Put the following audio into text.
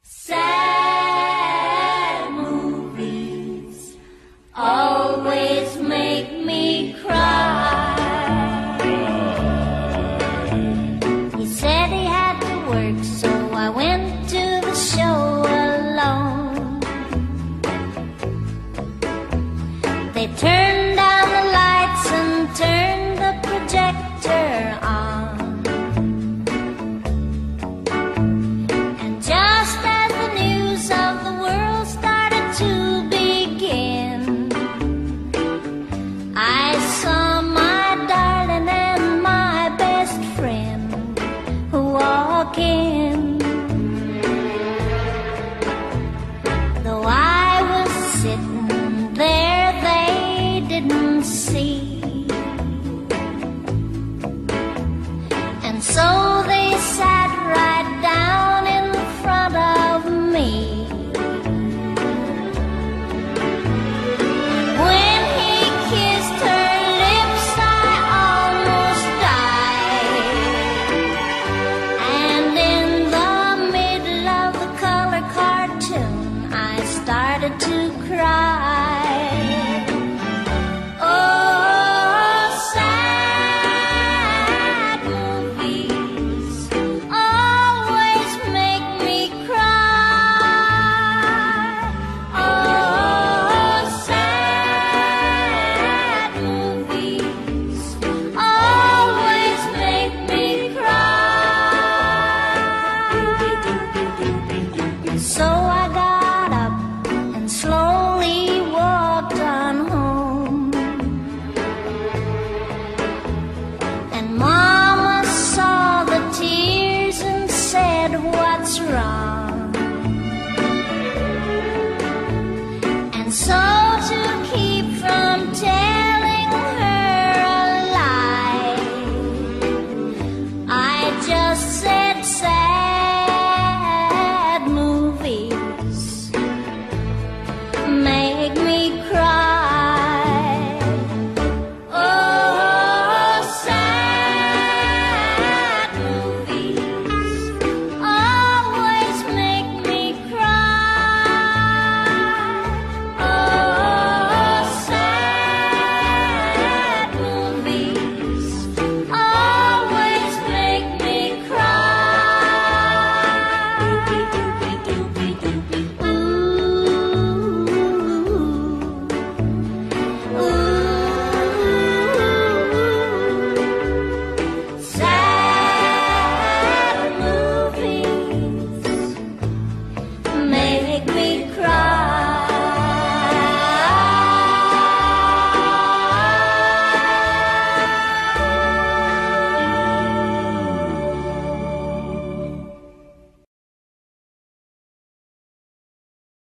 Sad movies always make me cry. He said he had to work, so I went to the show alone. They turned down the lights and turned the projector on. I saw my darling and my best friend walk in. Though I was sitting there, they didn't see. And so